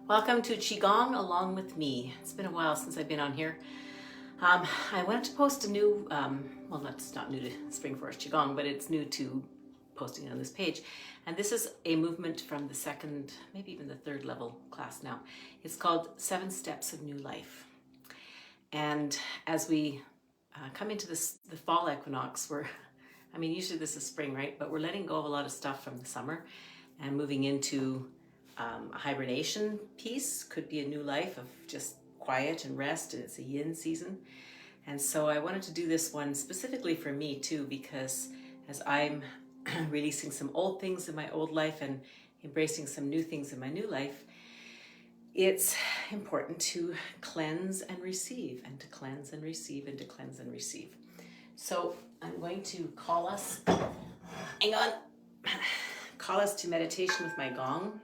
Welcome to Qigong along with me. It's been a while since I've been on here. I wanted to post a new, well, it's not new to Spring Forest Qigong, but it's new to posting it on this page. And this is a movement from the second, maybe even the third level class now. It's called 7 Steps of New Life. And as we come into the fall equinox, usually this is spring, right? But we're letting go of a lot of stuff from the summer and moving into a hibernation piece. Could be a new life of just quiet and rest, and it's a yin season. And so I wanted to do this one specifically for me too, because as I'm releasing some old things in my old life and embracing some new things in my new life, it's important to cleanse and receive, and to cleanse and receive, and to cleanse and receive. So I'm going to call us to meditation with my gong.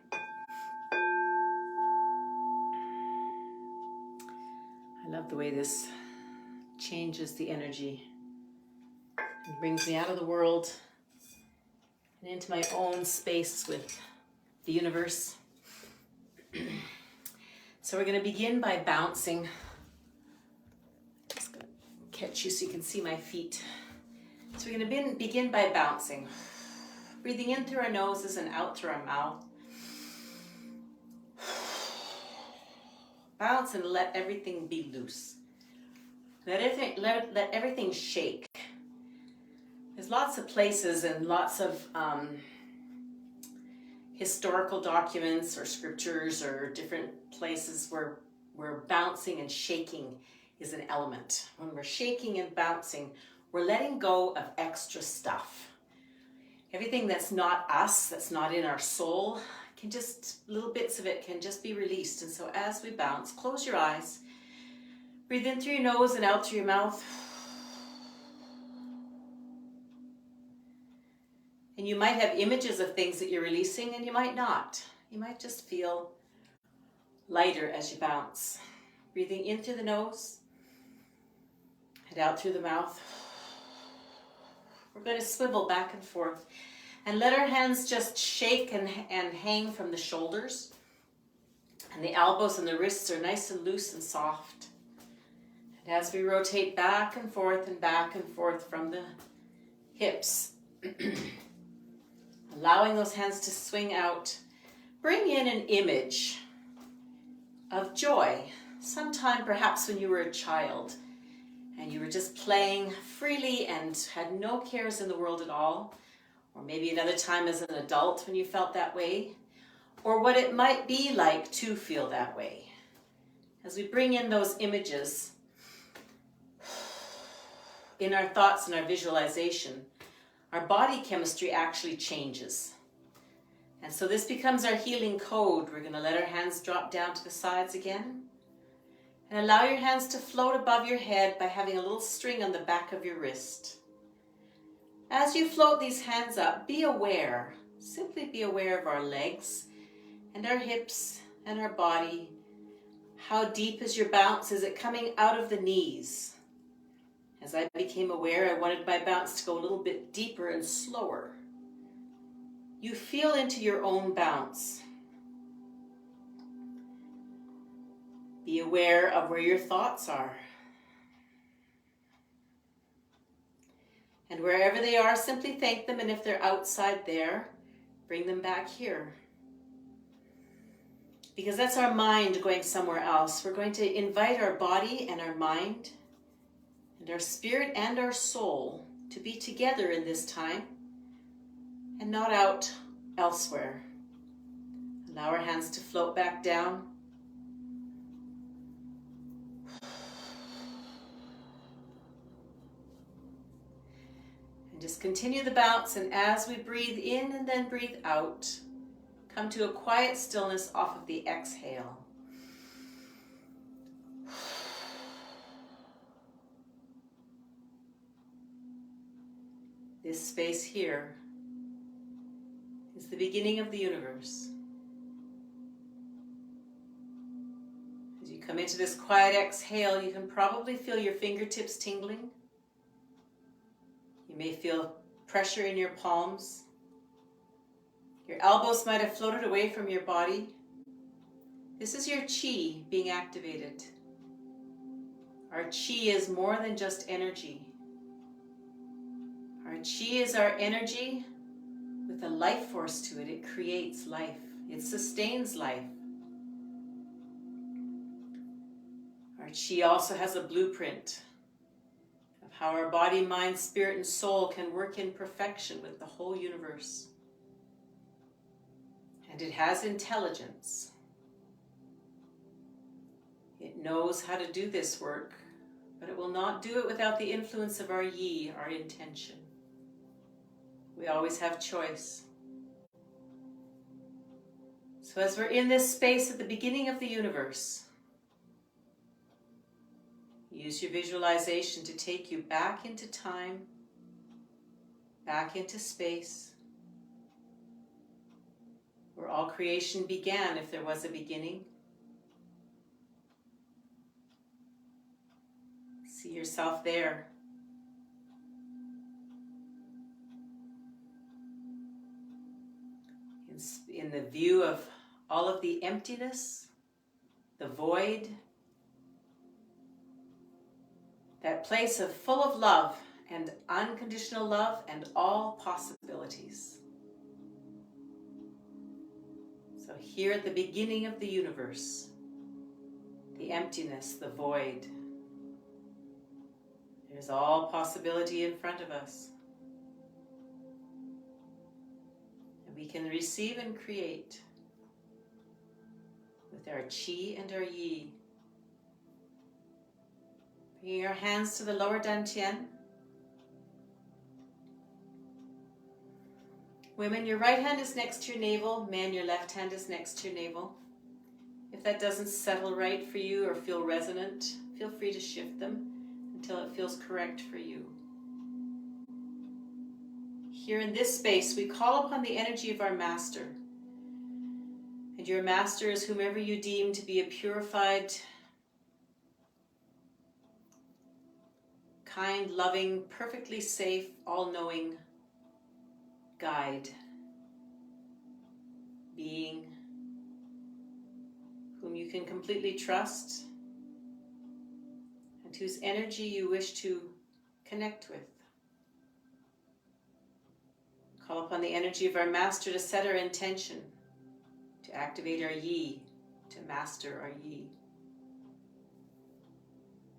I love the way this changes the energy and brings me out of the world and into my own space with the universe. So we're going to begin by bouncing. Just going to catch you so you can see my feet. So we're going to begin by bouncing. Breathing in through our noses and out through our mouth. Bounce and let everything be loose. Let everything shake. There's lots of places and lots of historical documents or scriptures or different places where bouncing and shaking is an element. When we're shaking and bouncing, we're letting go of extra stuff. Everything that's not us, that's not in our soul, little bits of it can just be released. And so as we bounce, close your eyes, breathe in through your nose and out through your mouth. And you might have images of things that you're releasing, and you might not. You might just feel lighter as you bounce. Breathing in through the nose and out through the mouth. We're going to swivel back and forth and let our hands just shake and hang from the shoulders. And the elbows and the wrists are nice and loose and soft. And as we rotate back and forth from the hips, allowing those hands to swing out, bring in an image of joy. Sometime perhaps when you were a child and you were just playing freely and had no cares in the world at all. Or maybe another time as an adult when you felt that way. Or what it might be like to feel that way. As we bring in those images in our thoughts and our visualization, our body chemistry actually changes. And so this becomes our healing code. We're going to let our hands drop down to the sides again. And allow your hands to float above your head by having a little string on the back of your wrist. As you float these hands up, be aware. Simply be aware of our legs and our hips and our body. How deep is your bounce? Is it coming out of the knees? As I became aware, I wanted my bounce to go a little bit deeper and slower. You feel into your own bounce. Be aware of where your thoughts are. And wherever they are, simply thank them. And if they're outside there, bring them back here. Because that's our mind going somewhere else. We're going to invite our body and our mind and our spirit and our soul to be together in this time and not out elsewhere. Allow our hands to float back down. And just continue the bounce, and as we breathe in and then breathe out, come to a quiet stillness off of the exhale. This space here is the beginning of the universe. As you come into this quiet exhale, you can probably feel your fingertips tingling. You may feel pressure in your palms. Your elbows might have floated away from your body. This is your chi being activated. Our chi is more than just energy. Our chi is our energy with a life force to it. It creates life. It sustains life. Our chi also has a blueprint of how our body, mind, spirit, and soul can work in perfection with the whole universe. And it has intelligence. It knows how to do this work, but it will not do it without the influence of our yi, our intention. We always have choice. So as we're in this space at the beginning of the universe, use your visualization to take you back into time, back into space, where all creation began if there was a beginning. See yourself there. In the view of all of the emptiness, the void, that place of full of love and unconditional love and all possibilities. So here at the beginning of the universe, the emptiness, the void, there's all possibility in front of us. And we can receive and create with our chi and our yi. Bringing your hands to the lower dantian. Women, your right hand is next to your navel. Men, your left hand is next to your navel. If that doesn't settle right for you or feel resonant, feel free to shift them until it feels correct for you. Here in this space, we call upon the energy of our master. And your master is whomever you deem to be a purified, kind, loving, perfectly safe, all-knowing guide, being whom you can completely trust and whose energy you wish to connect with. Call upon the energy of our master to set our intention, to activate our yi, to master our yi.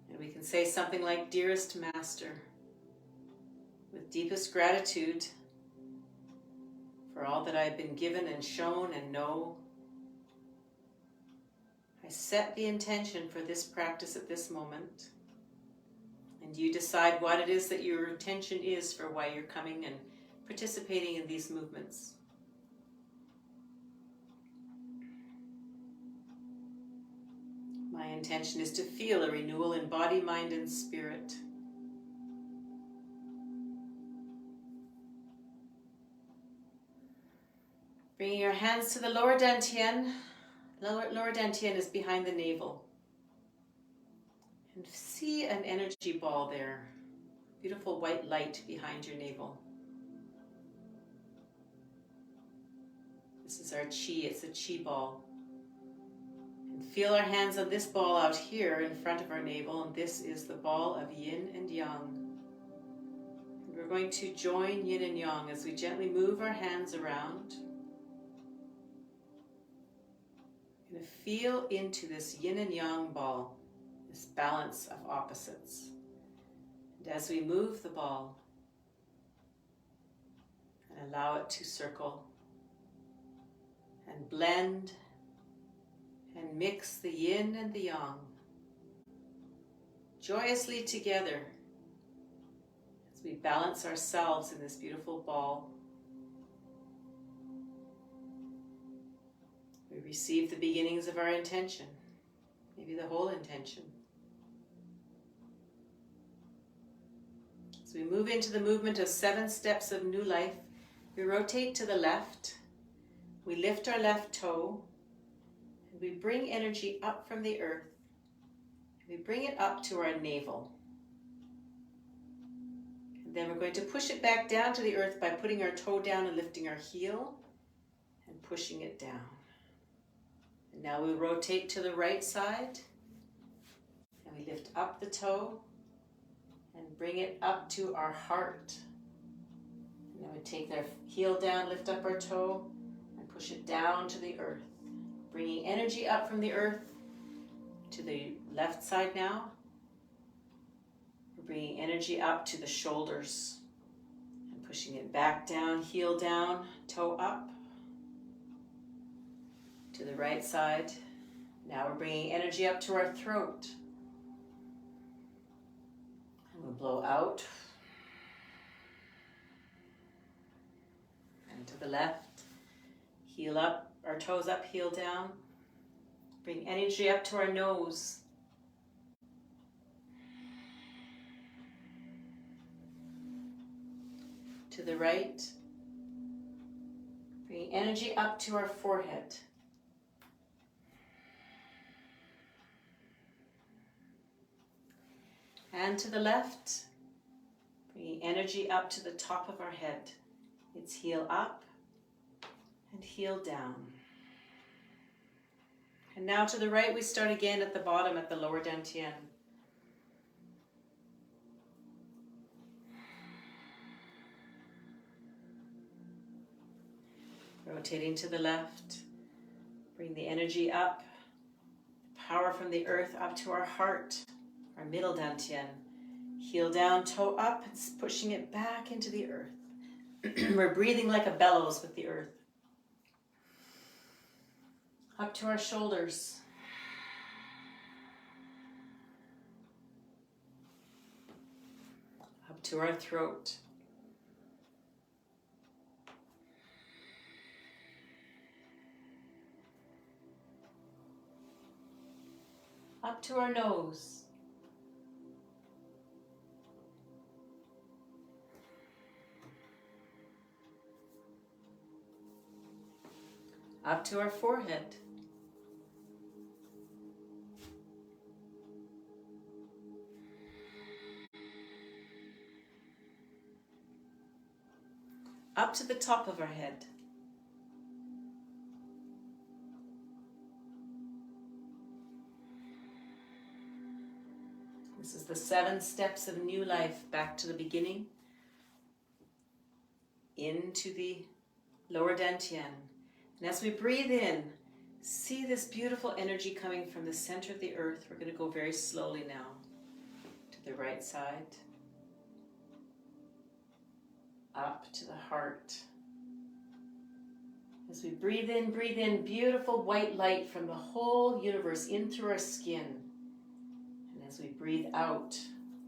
And we can say something like, "Dearest Master, with deepest gratitude for all that I've been given and shown and know, I set the intention for this practice at this moment, and you decide what it is that your intention is for why you're coming and participating in these movements." My intention is to feel a renewal in body, mind, and spirit. Bringing your hands to the lower dantian. Lower dantian is behind the navel. And see an energy ball there. Beautiful white light behind your navel. This is our chi, it's a chi ball. And feel our hands on this ball out here in front of our navel, and this is the ball of yin and yang. And we're going to join yin and yang as we gently move our hands around. We're going to feel into this yin and yang ball, this balance of opposites. And as we move the ball, and allow it to circle and blend and mix the yin and the yang joyously together as we balance ourselves in this beautiful ball. We receive the beginnings of our intention, maybe the whole intention. As we move into the movement of 7 steps of new life, we rotate to the left, we lift our left toe, and we bring energy up from the earth. We bring it up to our navel. And then we're going to push it back down to the earth by putting our toe down and lifting our heel and pushing it down. And Now we rotate to the right side and we lift up the toe and bring it up to our heart. And then we take our heel down, lift up our toe and push it down to the earth. Bringing energy up from the earth to the left side now. We're bringing energy up to the shoulders and pushing it back down, heel down, toe up to the right side. Now we're bringing energy up to our throat. And we'll blow out. And to the left, heel up, our toes up, heel down. Bring energy up to our nose. To the right. Bring energy up to our forehead. And to the left. Bringing energy up to the top of our head. It's heel up and heel down. And now to the right, we start again at the bottom at the lower dantian. Rotating to the left, bring the energy up, power from the earth up to our heart, our middle dantian. Heel down, toe up, and pushing it back into the earth. We're breathing like a bellows with the earth. Up to our shoulders. Up to our throat. Up to our nose. Up to our forehead. Up to the top of our head. This is the 7 steps of new life back to the beginning, into the lower dantian. And as we breathe in, see this beautiful energy coming from the center of the earth. We're going to go very slowly now to the right side, up to the heart. As we breathe in beautiful white light from the whole universe in through our skin. And as we breathe out,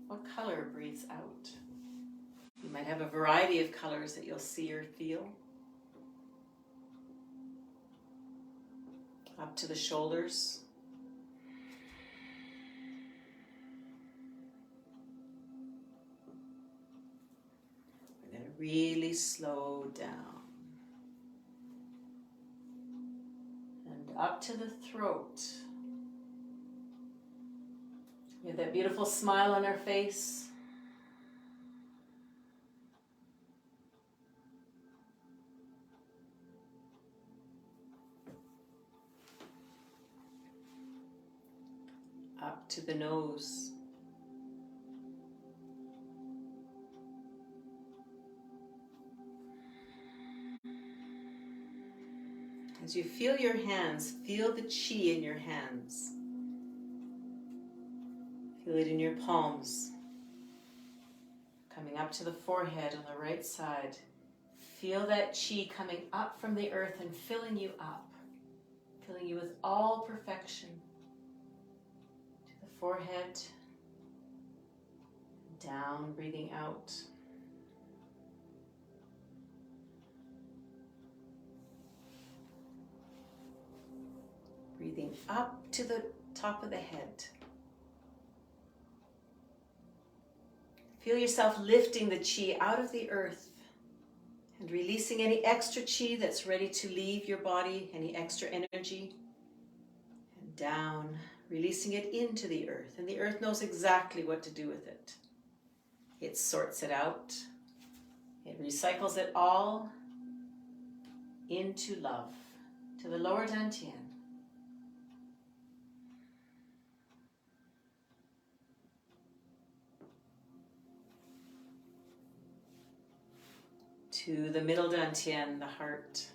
what color breathes out? You might have a variety of colors that you'll see or feel. Up to the shoulders. We're going to really slow down. And up to the throat. We have that beautiful smile on our face. Up to the nose. As you feel your hands, feel the chi in your hands. Feel it in your palms. Coming up to the forehead on the right side. Feel that chi coming up from the earth and filling you up. Filling you with all perfection. Forehead, down, breathing out. Breathing up to the top of the head. Feel yourself lifting the chi out of the earth and releasing any extra chi that's ready to leave your body, any extra energy. And down. Releasing it into the earth, and the earth knows exactly what to do with it. It sorts it out. It recycles it all into love, to the lower dantian. to the middle dantian, the heart.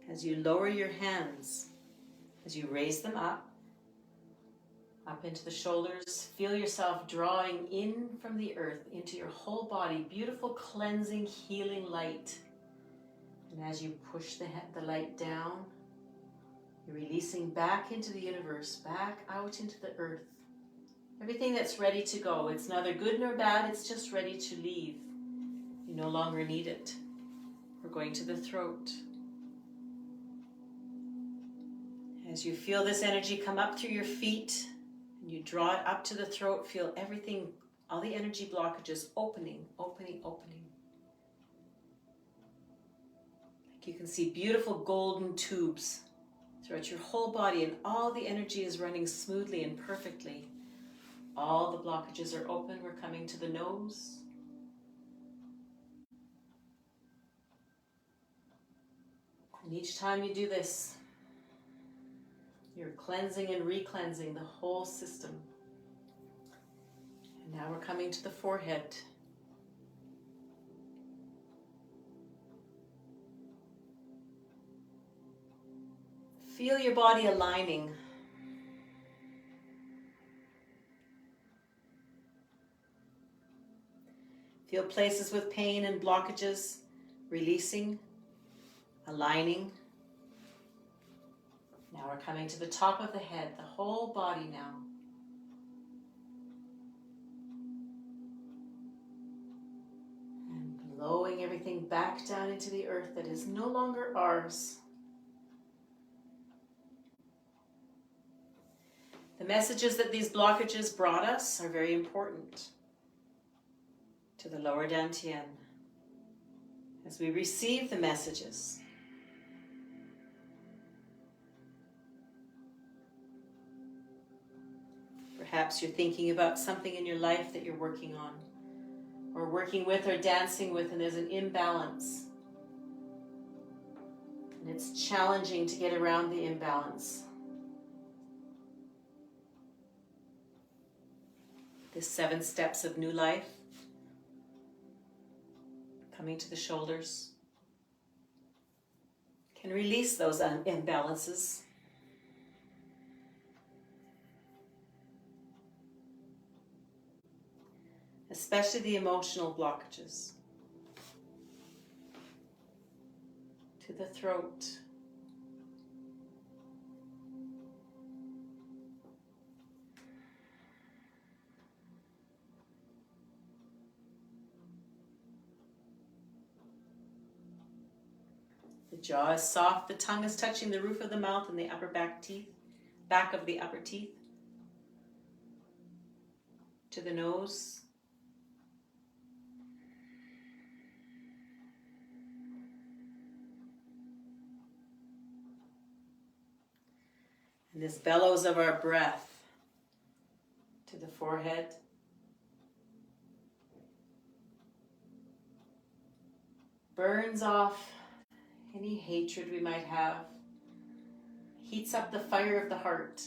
As you lower your hands, as you raise them up into the shoulders, feel yourself drawing in from the earth into your whole body, beautiful cleansing, healing light. And as you push the light down, you're releasing back into the universe, back out into the earth. Everything that's ready to go. It's neither good nor bad, it's just ready to leave. You no longer need it. We're going to the throat. As you feel this energy come up through your feet, and you draw it up to the throat, feel everything, all the energy blockages opening, opening, opening. Like you can see beautiful golden tubes throughout your whole body, and all the energy is running smoothly and perfectly. All the blockages are open. We're coming to the nose. And each time you do this, you're cleansing and re-cleansing the whole system. And now we're coming to the forehead. Feel your body aligning. Feel places with pain and blockages, releasing, aligning. Now we're coming to the top of the head, the whole body now. And blowing everything back down into the earth that is no longer ours. The messages that these blockages brought us are very important to the lower dantian. As we receive the messages, perhaps you're thinking about something in your life that you're working on, or working with or dancing with, and there's an imbalance. And it's challenging to get around the imbalance. The 7 steps of new life, coming to the shoulders, can release those imbalances. Especially the emotional blockages. To the throat. The jaw is soft, the tongue is touching the roof of the mouth and the upper back of the upper teeth. To the nose. And this bellows of our breath to the forehead. Burns off any hatred we might have. Heats up the fire of the heart.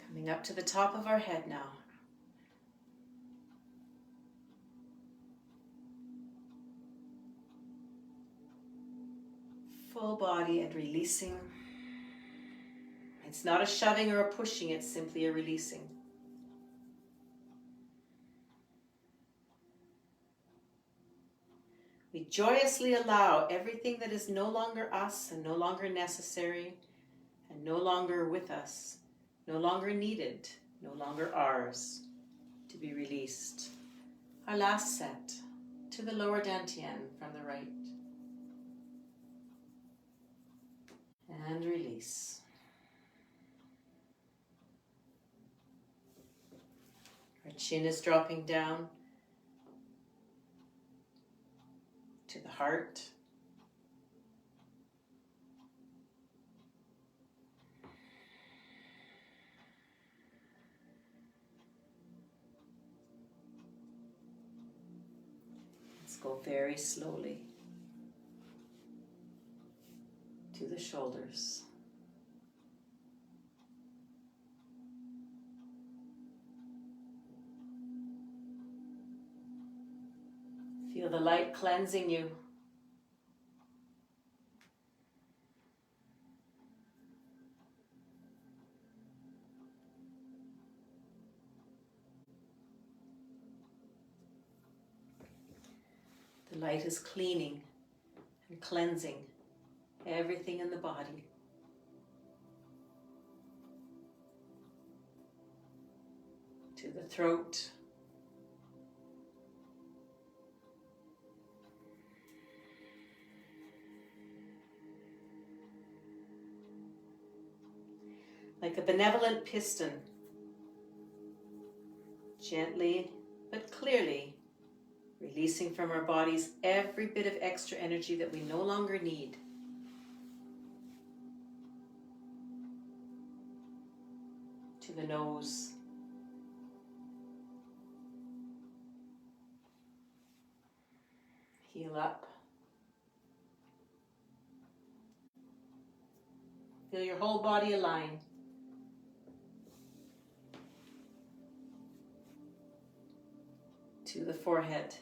Coming up to the top of our head now. Full body and releasing. It's not a shoving or a pushing, it's simply a releasing. We joyously allow everything that is no longer us and no longer necessary and no longer with us, no longer needed, no longer ours, to be released. Our last set, to the lower dantian from the right. And release. Our chin is dropping down to the heart. Let's go very slowly to the shoulders. Feel the light cleansing you. The light is cleaning and cleansing everything in the body. To the throat. Like a benevolent piston, gently but clearly releasing from our bodies every bit of extra energy that we no longer need. To the nose. Heel up. Feel your whole body align. To the forehead.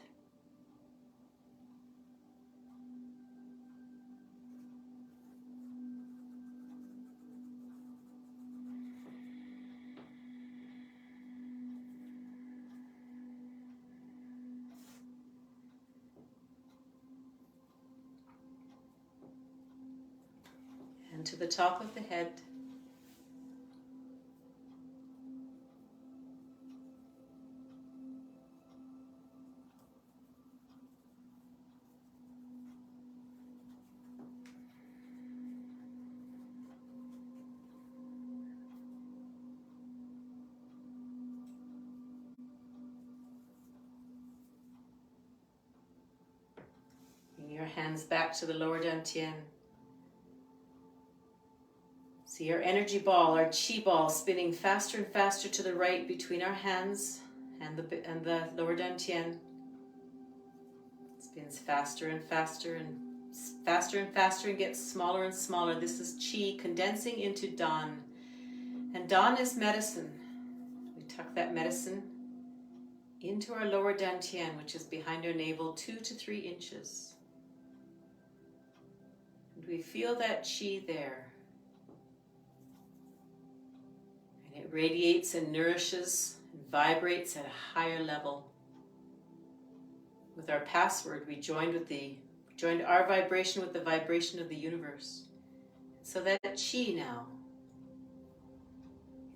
And to the top of the head. Bring your hands back to the lower dantian. See our energy ball, our chi ball, spinning faster and faster to the right between our hands and the lower dantian. Spins faster and faster and faster and faster and gets smaller and smaller. This is chi condensing into Dan. And Dan is medicine. We tuck that medicine into our lower dantian, which is behind our navel, 2 to 3 inches. And we feel that chi there. It radiates and nourishes and vibrates at a higher level. With our password, we joined our vibration with the vibration of the universe. So that chi now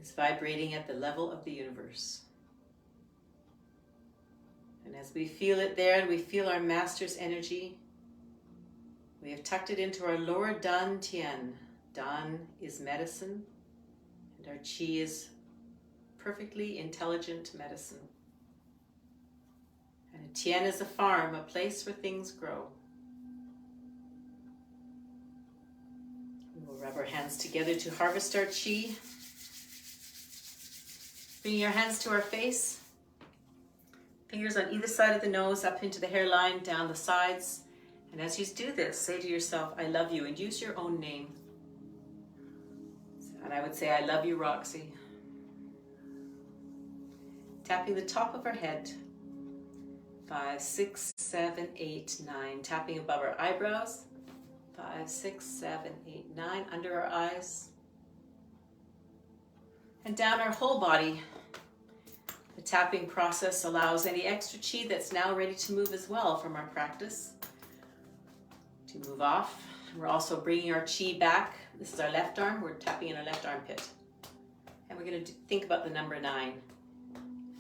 is vibrating at the level of the universe. And as we feel it there and we feel our master's energy, we have tucked it into our lower dantian. Dan is medicine. And our chi is perfectly intelligent medicine. And a tien is a farm, a place where things grow. We will rub our hands together to harvest our chi. Bringing your hands to our face. Fingers on either side of the nose, up into the hairline, down the sides. And as you do this, say to yourself, I love you, and use your own name. And I would say, I love you, Roxy. Tapping the top of our head. 5, 6, 7, 8, 9. Tapping above our eyebrows. 5, 6, 7, 8, 9. Under our eyes. And down our whole body. The tapping process allows any extra chi that's now ready to move as well from our practice to move off. We're also bringing our chi back. This is our left arm. We're tapping in our left armpit. And we're going to think about the number 9.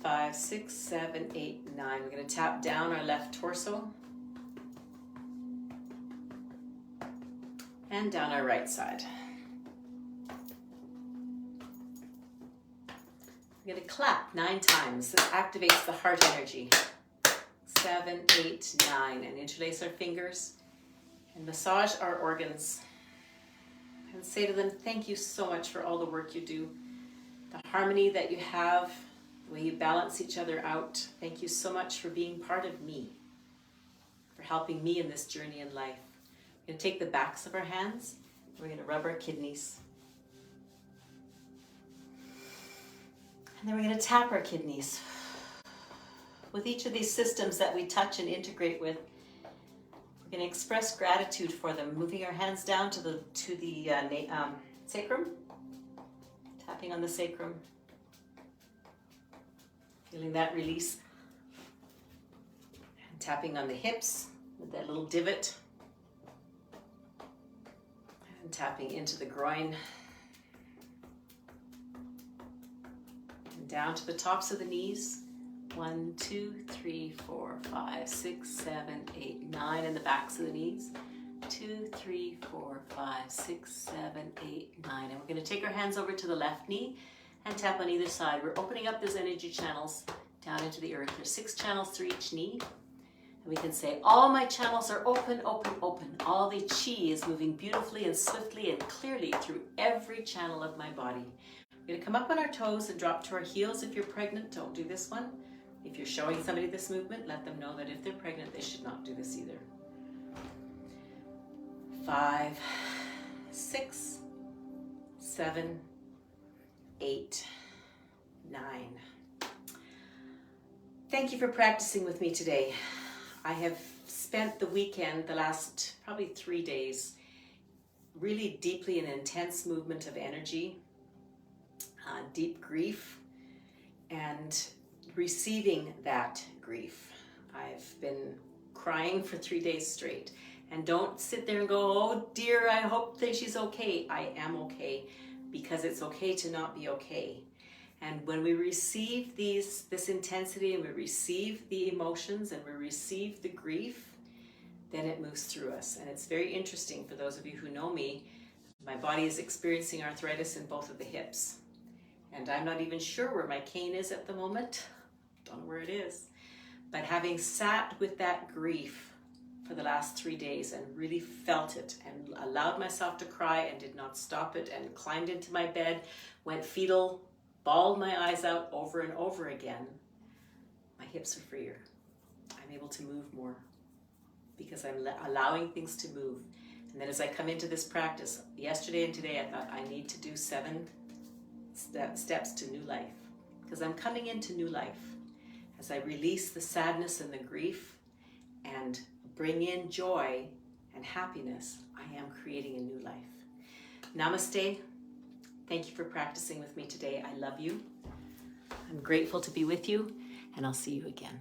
5, 6, 7, 8, 9. We're going to tap down our left torso. And down our right side. We're going to clap 9 times. This activates the heart energy. 7, 8, 9. And interlace our fingers. And massage our organs. And say to them, thank you so much for all the work you do. The harmony that you have. The way you balance each other out. Thank you so much for being part of me. helping me in this journey in life. We're going to take the backs of our hands. We're going to rub our kidneys. And then we're going to tap our kidneys. With each of these systems that we touch and integrate with, we're going to express gratitude for them, moving our hands down to the sacrum, tapping on the sacrum, feeling that release, and tapping on the hips with that little divot, and tapping into the groin, and down to the tops of the knees. 1, 2, 3, 4, 5, 6, 7, 8, 9 in the backs of the knees. 2, 3, 4, 5, 6, 7, 8, 9. And we're going to take our hands over to the left knee and tap on either side. We're opening up those energy channels down into the earth. There's 6 channels through each knee. And we can say, all my channels are open, open, open. All the chi is moving beautifully and swiftly and clearly through every channel of my body. We're going to come up on our toes and drop to our heels. If you're pregnant, don't do this one. If you're showing somebody this movement, let them know that if they're pregnant, they should not do this either. 5, 6, 7, 8, 9. Thank you for practicing with me today. I have spent the weekend, the last probably 3 days, really deeply in an intense movement of energy, deep grief, and receiving that grief. I've been crying for 3 days straight. And don't sit there and go, oh dear, I hope that she's okay. I am okay, because it's okay to not be okay. And when we receive this intensity, and we receive the emotions, and we receive the grief, then it moves through us. And it's very interesting for those of you who know me. My body is experiencing arthritis in both of the hips. And I'm not even sure where my cane is at the moment. Don't know where it is. But having sat with that grief for the last 3 days and really felt it and allowed myself to cry and did not stop it and climbed into my bed, went fetal, bawled my eyes out over and over again, my hips are freer. I'm able to move more because I'm allowing things to move. And then as I come into this practice, yesterday and today, I thought I need to do 7 steps to new life, because I'm coming into new life. As I release the sadness and the grief and bring in joy and happiness, I am creating a new life. Namaste. Thank you for practicing with me today. I love you. I'm grateful to be with you, and I'll see you again.